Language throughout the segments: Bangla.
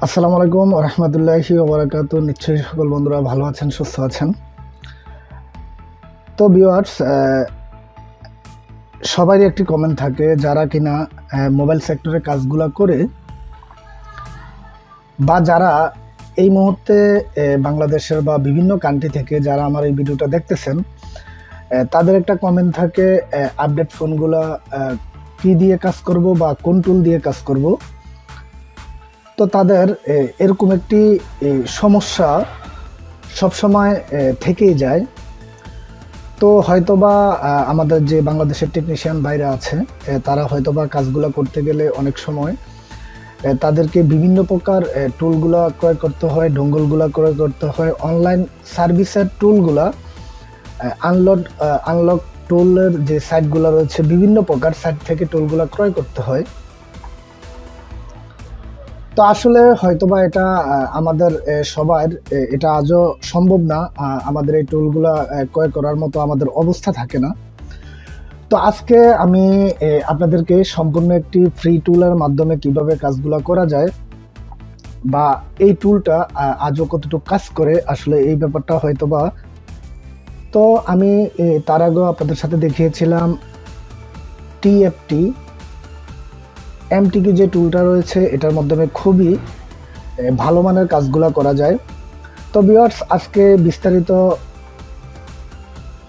আসসালামু আলাইকুম রহমতুল্লাহি ওবরাকাতু। নিশ্চয়ই সকল বন্ধুরা ভালো আছেন, সুস্থ আছেন। তো ভিউয়ার্স, সবারই একটি কমেন্ট থাকে যারা কিনা মোবাইল সেক্টরে কাজগুলো করে বা যারা এই মুহূর্তে বাংলাদেশের বা বিভিন্ন কান্ট্রি থেকে যারা আমার এই ভিডিওটা দেখতেছেন, তাদের একটা কমেন্ট থাকে আপডেট ফোনগুলো কি দিয়ে কাজ করব বা কোন টুল দিয়ে কাজ করব। তো তাদের এরকম একটি সমস্যা সবসময় থেকেই যায়। তো হয়তোবা আমাদের যে বাংলাদেশের টেকনিশিয়ান ভাইরা আছে, তারা হয়তোবা কাজগুলো করতে গেলে অনেক সময় তাদেরকে বিভিন্ন প্রকার টুলগুলা ক্রয় করতে হয়, ডোঙ্গলগুলা ক্রয় করতে হয়। অনলাইন সার্ভিসের টুলগুলা আনলক টুলের যে সাইটগুলো রয়েছে, বিভিন্ন প্রকার সাইট থেকে টুলগুলা ক্রয় করতে হয়। তো আসলে হয়তোবা এটা আমাদের সবার এটা আজও সম্ভব না। আমাদের এই টুলগুলা ক্রয় করার মতো আমাদের অবস্থা থাকে না। তো আজকে আমি আপনাদেরকে সম্পূর্ণ একটি ফ্রি টুলের মাধ্যমে কিভাবে কাজগুলা করা যায় বা এই টুলটা আজও কতটুকু কাজ করে, আসলে এই ব্যাপারটা হয়তোবা। তো আমি তার আগেও আপনাদের সাথে দেখিয়েছিলাম টিএফটি এমটিকি যে টুলটা রয়েছে, এটার মাধ্যমে খুবই ভালো মানের কাজগুলা করা যায়। তো ভিউয়ার্স, আজকে বিস্তারিত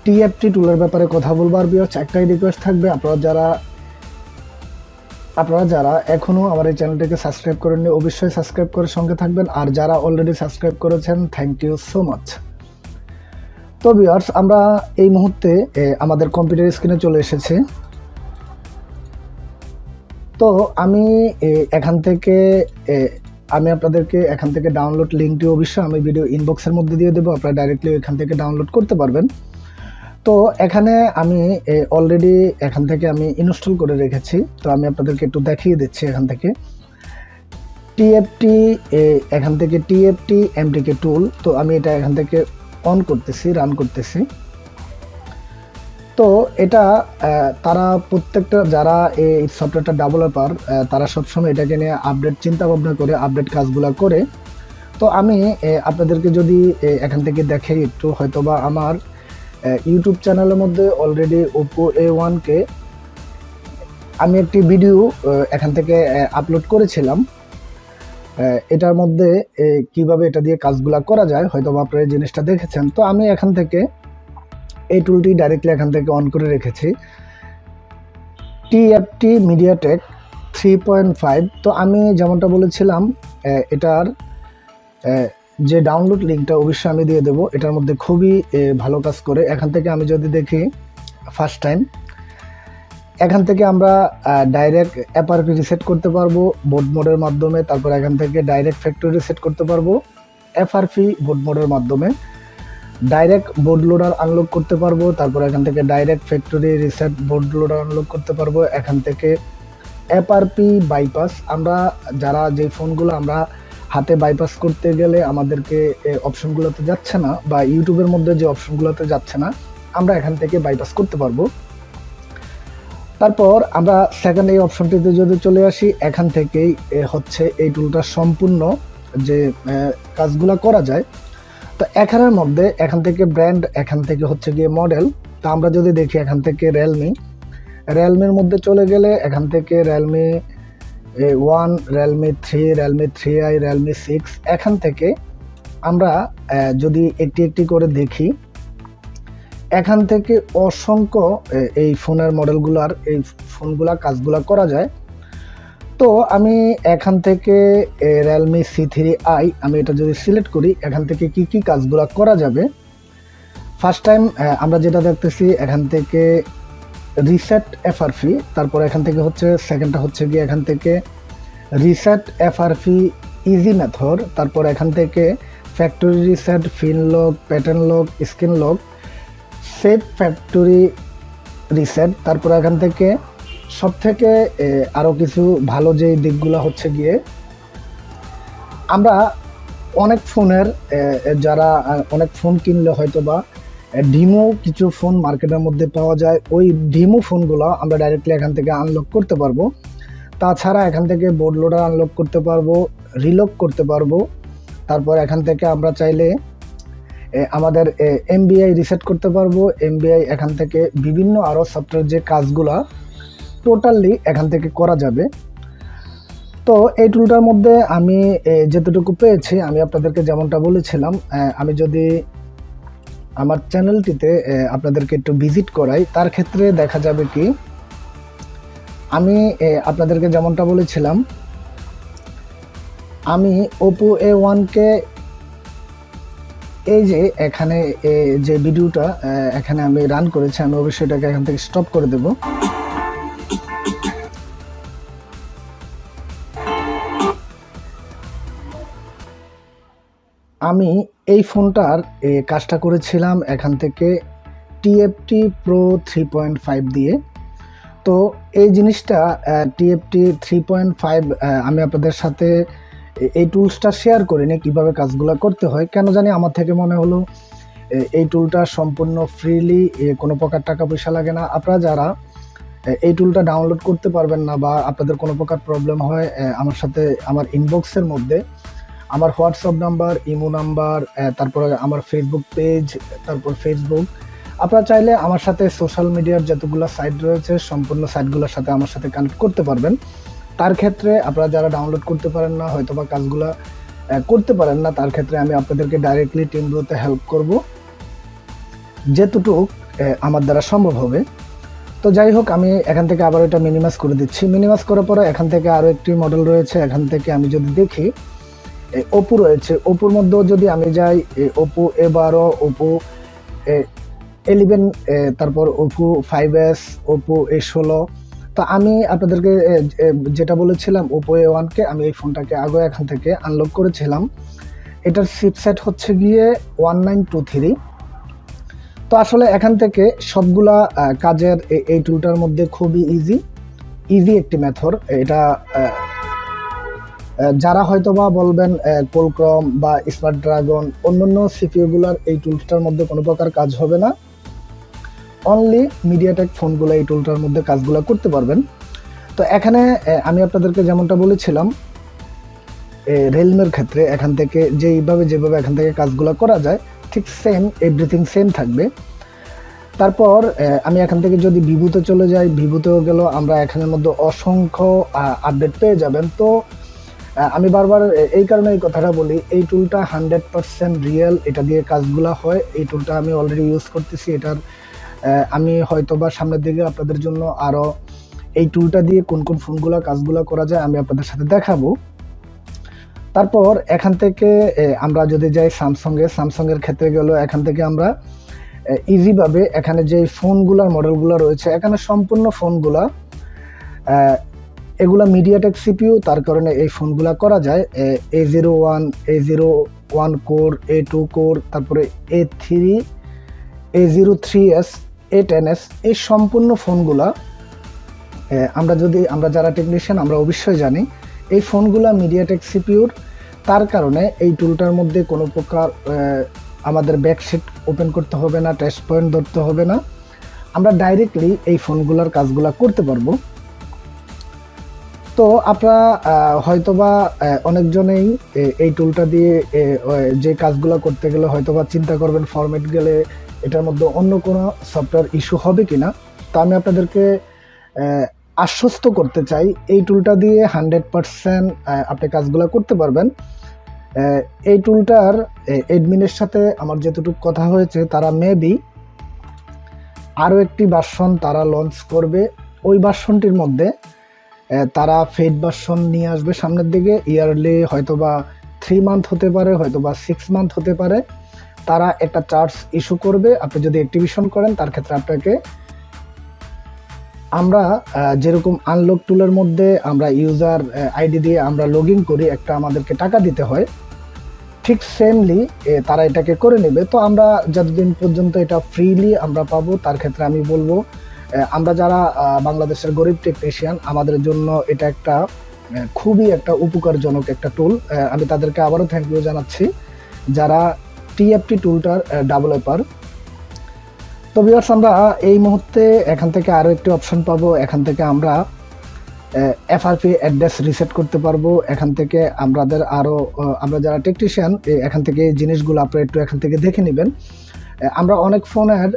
টিএফটি টুলের ব্যাপারে কথা বলবো। আর ভিউয়ার্স, একটাই রিকোয়েস্ট থাকবে, আপনারা যারা এখনও আমার এই চ্যানেলটিকে সাবস্ক্রাইব করেননি, অবশ্যই সাবস্ক্রাইব করে সঙ্গে থাকবেন। আর যারা অলরেডি সাবস্ক্রাইব করেছেন, থ্যাংক ইউ সো মাচ। তো ভিউয়ার্স, আমরা এই মুহূর্তে আমাদের কম্পিউটার স্ক্রিনে চলে এসেছি। তো আমি এখান থেকে আপনাদেরকে এখান থেকে ডাউনলোড লিঙ্কটি অবশ্যই আমি ভিডিও ইনবক্সের মধ্যে দিয়ে দেবো, আপনারা ডাইরেক্টলি এখান থেকে ডাউনলোড করতে পারবেন। তো এখানে আমি অলরেডি এখান থেকে আমি ইনস্টল করে রেখেছি। তো আমি আপনাদেরকে একটু দেখিয়ে দিচ্ছি। এখান থেকে টিএফটি, এখান থেকে টিএফটি এমটিকে টুল। তো আমি এটা এখান থেকে অন করতেছি, রান করতেছি। তো এটা তারা প্রত্যেকটা যারা এই সফটওয়্যারটা ডেভেলপার, তারা সবসময় এটাকে নিয়ে আপডেট চিন্তা ভাবনা করে আপডেট কাজগুলো করে। তো আমি আপনাদেরকে যদি এখান থেকে দেখাই একটু, হয়তোবা আমার ইউটিউব চ্যানেলের মধ্যে অলরেডি ওপো A1কে আমি একটি ভিডিও এখান থেকে আপলোড করেছিলাম। এটার মধ্যে কিভাবে এটা দিয়ে কাজগুলা করা যায়, হয়তোবা আপনারা এই জিনিসটা দেখেছেন। তো আমি এখান থেকে এই টুলটি ডাইরেক্টলি এখান থেকে অন করে রেখেছি, টিএফটি মিডিয়াটেক 3.5। তো আমি যেমনটা বলেছিলাম, এটার যে ডাউনলোড লিঙ্কটা অবশ্যই আমি দিয়ে দেবো। এটার মধ্যে খুবই ভালো কাজ করে। এখান থেকে আমি যদি দেখি ফার্স্ট টাইম, এখান থেকে আমরা ডাইরেক্ট এফআরপি রিসেট করতে পারবো বোর্ড মোডের মাধ্যমে। তারপর এখান থেকে ডাইরেক্ট ফ্যাক্টরি রিসেট করতে পারবো এফআরপি বোর্ড মোডের মাধ্যমে। ডাইরেক্ট বোর্ড লোডার আনলক করতে পারবো। তারপর এখান থেকে direct factory reset board loader unlock করতে পারবো। এখান থেকে এফআরপি বাইপাস, আমরা যারা যে ফোনগুলো আমরা হাতে বাইপাস করতে গেলে আমাদেরকে অপশনগুলোতে যাচ্ছে না, বা ইউটিউবের মধ্যে যে অপশনগুলোতে যাচ্ছে না, আমরা এখান থেকে বাইপাস করতে পারবো। তারপর আমরা সেকেন্ড এই অপশনটিতে যদি চলে আসি, এখান থেকেই হচ্ছে এই টুলটার সম্পূর্ণ যে কাজগুলো করা যায়। তো এখানের মধ্যে এখান থেকে ব্র্যান্ড, এখান থেকে হচ্ছে গিয়ে মডেল। তো আমরা যদি দেখি এখান থেকে রিয়েলমির মধ্যে চলে গেলে এখান থেকে Realme 1, Realme 3, Realme 3i, Realme 6, এখান থেকে আমরা যদি একটি একটি করে দেখি, এখান থেকে অসংখ্য এই ফোনের মডেলগুলার এই ফোনগুলা কাজগুলা করা যায়। তো আমি এখান থেকে রিয়েলমি C3i আমি এটা যদি সিলেক্ট করি, এখান থেকে কি কি কাজগুলা করা যাবে। ফার্স্ট টাইম আমরা যেটা দেখতেছি, এখান থেকে রিসেট এফআরপি। তারপর এখান থেকে হচ্ছে সেকেন্ডটা হচ্ছে গিয়ে এখান থেকে রিসেট এফআরপি ইজি মেথড। তারপর এখান থেকে factory reset, pin lock, pattern lock, screen lock, save factory reset. তারপর এখান থেকে সব থেকে আরও কিছু ভালো যে দিকগুলো হচ্ছে গিয়ে, আমরা অনেক ফোনের যারা অনেক ফোন কিনলে হয়তো বা ডিমো কিছু ফোন মার্কেটের মধ্যে পাওয়া যায়, ওই ডিমো ফোনগুলো আমরা ডাইরেক্টলি এখান থেকে আনলক করতে পারবো। তাছাড়া এখান থেকে বোর্ড লোডার আনলক করতে পারবো, রিলক করতে পারবো। তারপর এখান থেকে আমরা চাইলে আমাদের এমবিআই রিসেট করতে পারবো। এমবিআই এখান থেকে বিভিন্ন আরও সফটওয়্যার যে কাজগুলা টোটালি এখান থেকে করা যাবে। তো এই টুলটার মধ্যে আমি যেতটুকু পেয়েছি আমি আপনাদেরকে যেমনটা বলেছিলাম, আমি যদি আমার চ্যানেলটিতে আপনাদেরকে একটু ভিজিট করাই, তার ক্ষেত্রে দেখা যাবে কি আমি আপনাদেরকে যেমনটা বলেছিলাম, আমি ওপো A1কে এই যে এখানে যে ভিডিওটা এখানে আমি রান করেছি, আমি অবশ্যই এটাকে এখান থেকে স্টপ করে দেব। আমি এই ফোনটার কাজটা করেছিলাম এখান থেকে TFT Pro 3.5 দিয়ে। তো এই জিনিসটা TFT 3.5 আমি আপনাদের সাথে এই টুলসটা শেয়ার করিনি কীভাবে কাজগুলো করতে হয়। কেন জানি আমার থেকে মনে হলো এই টুলটা সম্পূর্ণ ফ্রিলি, কোনো প্রকার টাকা পয়সা লাগে না। আপনারা যারা এই টুলটা ডাউনলোড করতে পারবেন না বা আপনাদের কোনো প্রকার প্রবলেম হয়, আমার সাথে আমার ইনবক্সের মধ্যে আমার হোয়াটসঅ্যাপ নাম্বার, ইমো নাম্বার, তারপরে আমার ফেসবুক পেজ, তারপর ফেসবুক, আপনারা চাইলে আমার সাথে সোশ্যাল মিডিয়ার যতগুলো সাইট রয়েছে সম্পূর্ণ সাইটগুলোর সাথে আমার সাথে কানেক্ট করতে পারবেন। তার ক্ষেত্রে আপনারা যারা ডাউনলোড করতে পারেন না, হয়তো বা কাজগুলো করতে পারেন না, তার ক্ষেত্রে আমি আপনাদেরকে ডাইরেক্টলি টিমগুলোতে হেল্প করব যেতটুকু আমার দ্বারা সম্ভব হবে। তো যাই হোক, আমি এখান থেকে আবার এটা মিনিমাইজ করে দিচ্ছি। মিনিমাইজ করার পরে এখান থেকে আরও একটি মডেল রয়েছে। এখান থেকে আমি যদি দেখি ওপো রয়েছে, ওপোর মধ্যেও যদি আমি যাই ওপো A12, ওপো A11, তারপর ওপো 5S, ওপো A16। তো আমি আপনাদেরকে যেটা বলেছিলাম ওপো A1কে আমি এই ফোনটাকে আগে এখান থেকে আনলক করেছিলাম। এটার চিপসেট হচ্ছে গিয়ে 1923। তো আসলে এখান থেকে সবগুলা কাজের এই টুলটার মধ্যে খুবই ইজি একটি মেথড। এটা যারা হয়তো বা বলবেন কোলক্রম বা স্ন্যাপড্রাগন অন্যান্য সিপিইউগুলোর এই টুলটার মধ্যে কোনো প্রকার কাজ হবে না, অনলি মিডিয়াটেক ফোনগুলো এই টুলটার মধ্যে কাজগুলো করতে পারবেন। তো এখানে আমি আপনাদেরকে যেমনটা বলেছিলাম রিয়েলমির ক্ষেত্রে এখান থেকে যেভাবে এখান থেকে কাজগুলো করা যায় ঠিক সেম, এভরিথিং সেম থাকবে। তারপর আমি এখান থেকে যদি ভিভোতে চলে যাই, ভিভোতেও গেল আমরা এখানের মধ্যে অসংখ্য আপডেট পেয়ে যাবেন। তো আমি বারবার এই কারণে এই কথাটা বলি, এই টুলটা 100% রিয়েল, এটা দিয়ে কাজগুলো হয়। এই টুলটা আমি অলরেডি ইউজ করতেছি। এটার আমি হয়তো বা সামনের দিকে আপনাদের জন্য আরও এই টুলটা দিয়ে কোন কোন ফোনগুলো কাজগুলো করা যায় আমি আপনাদের সাথে দেখাবো। তারপর এখান থেকে আমরা যদি যাই স্যামসাংয়ের ক্ষেত্রে গেল, এখান থেকে আমরা ইজিভাবে এখানে যে ফোনগুলোর মডেলগুলো রয়েছে, এখানে সম্পূর্ণ ফোনগুলা এগুলা মিডিয়াটেক সিপিইউ, তার কারণে এই ফোনগুলা করা যায়। A01 কোর, A2 কোর, তারপরে A3, A03s, A10s, এই সম্পূর্ণ ফোনগুলা আমরা যারা টেকনিশিয়ান আমরা অবশ্যই জানি এই ফোনগুলা মিডিয়াটেক সিপিইউর। তার কারণে এই টুলটার মধ্যে কোনো প্রকার আমাদের ব্যাকশিট ওপেন করতে হবে না, টেস্ট পয়েন্ট ধরতে হবে না, আমরা ডাইরেক্টলি এই ফোনগুলোর কাজগুলা করতে পারবো। তো আপনারা হয়তোবা অনেকজনেই এই টুলটা দিয়ে যে কাজগুলো করতে গেলে হয়তোবা চিন্তা করবেন ফরম্যাট গেলে এটার মধ্যে অন্য কোনো সফটওয়্যার ইস্যু হবে কিনা। তো আমি আপনাদেরকে আশ্বস্ত করতে চাই এই টুলটা দিয়ে 100% আপনি কাজগুলো করতে পারবেন। এই টুলটার অ্যাডমিনের সাথে আমার যতটুকু কথা হয়েছে, তারা মেবি আরও একটি ভার্সন তারা লঞ্চ করবে। ওই ভার্সনটির মধ্যে তারা ফেড ভার্সন নিয়ে আসবে সামনের দিকে। ইয়ারলি হয়তোবা 3 মান্থ হতে পারে, হয়তোবা 6 মান্থ হতে পারে। তারা একটা চার্জ ইস্যু করবে। আপনি যদি অ্যাক্টিভেশন করেন তার ক্ষেত্রে আপনাকে আমরা যেরকম আনলক টুলের মধ্যে আমরা ইউজার আইডি দিয়ে আমরা লগ ইন করি, একটা আমাদেরকে টাকা দিতে হয়, ঠিক সেমলি তারা এটাকে করে নেবে। তো আমরা যতদিন পর্যন্ত এটা ফ্রিলি আমরা পাবো, তার ক্ষেত্রে আমি বলবো আমরা যারা বাংলাদেশের গরিব টেকনিশিয়ান আমাদের জন্য এটা একটা খুবই একটা উপকারজনক একটা টুল। আমি তাদেরকে আবারও থ্যাংক ইউ জানাচ্ছি যারা TFT টুলটার ডেভেলপার। তো ভিউয়ার্স, আমরা এই মুহূর্তে এখান থেকে আরও একটি অপশন পাবো। এখান থেকে আমরা এফআরপি অ্যাড্রেস রিসেট করতে পারবো এখান থেকে। আমরা যারা টেকনিশিয়ান এখান থেকে এই জিনিসগুলো আপনারা একটু এখান থেকে দেখে নেবেন। আমরা অনেক ফোনের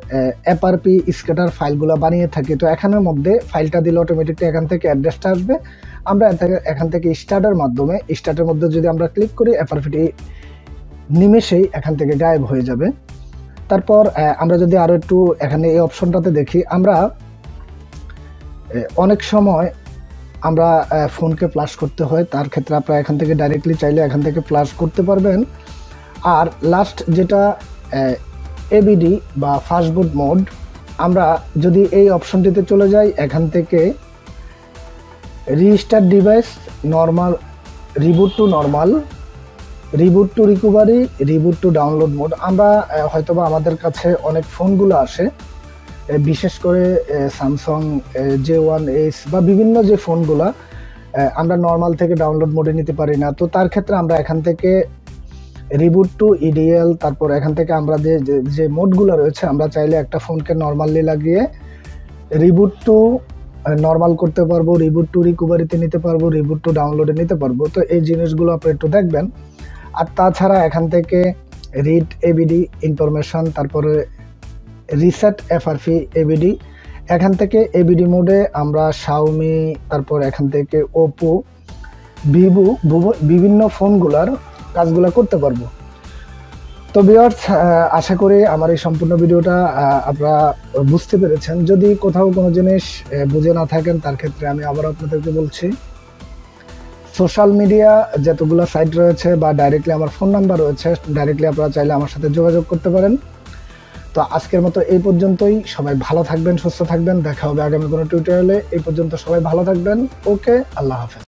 এফআরপি স্ক্যাটার ফাইলগুলো বানিয়ে থাকি, তো এখানের মধ্যে ফাইলটা দিলে অটোমেটিকলি এখান থেকে অ্যাড্রেসটা আসবে। আমরা এখান থেকে স্টার্টের মাধ্যমে স্টার্টের মধ্যে যদি আমরা ক্লিক করি এফআরপিটি নিমেষেই এখান থেকে গায়েব হয়ে যাবে। তারপর আমরা যদি আরও একটু এখানে এই অপশনটাতে দেখি, আমরা অনেক সময় আমরা ফোনকে ফ্লাশ করতে হয়, তার ক্ষেত্রে আপনারা এখান থেকে ডাইরেক্টলি চাইলে এখান থেকে ফ্লাশ করতে পারবেন। আর লাস্ট যেটা এবিডি বা ফাস্টবুট মোড, আমরা যদি এই অপশনটিতে চলে যাই এখান থেকে restart device, normal, reboot to normal, reboot to recovery, reboot to download mode. আমরা হয়তোবা আমাদের কাছে অনেক ফোনগুলো আসে, বিশেষ করে স্যামসাং J1s বা বিভিন্ন যে ফোনগুলো আমরা নর্মাল থেকে ডাউনলোড মোডে নিতে পারি না, তো তার ক্ষেত্রে আমরা এখান থেকে রিবুট টু ইডিএল, তারপর এখান থেকে আমরা যে মোডগুলো রয়েছে আমরা চাইলে একটা ফোনকে নর্মালি লাগিয়ে রিবুট টু নর্মাল করতে পারবো, রিবুট টু রিকভারিতে নিতে পারবো, রিবুট টু ডাউনলোডে নিতে পারবো। তো এই জিনিসগুলো আপনি একটু দেখবেন। আর তাছাড়া এখান থেকে রিড এবিডি ইনফরমেশন, তারপরে রিসেট এফআরপি এবিডি, এখান থেকে এবিডি মোডে আমরা শাওমি, তারপর এখান থেকে ওপো, ভিভো, বিভিন্ন ফোনগুলার কাজগুলো করতে পারবো। তো ভিউয়ার্স, আশা করি আমার এই সম্পূর্ণ ভিডিওটা আপনারা বুঝতে পেরেছেন। যদি কোথাও কোনো জিনিস বুঝে না থাকেন তার ক্ষেত্রে আমি আবার আপনাদেরকে বলছি, সোশ্যাল মিডিয়া যতগুলো সাইট রয়েছে বা ডাইরেক্টলি আমার ফোন নাম্বার রয়েছে, ডাইরেক্টলি আপনারা চাইলে আমার সাথে যোগাযোগ করতে পারেন। তো আজকের মতো এই পর্যন্তই। সবাই ভালো থাকবেন, সুস্থ থাকবেন। দেখা হবে আগামী কোনো টিউটোরিয়ালে। এই পর্যন্ত সবাই ভালো থাকবেন। ওকে, আল্লাহ হাফেজ।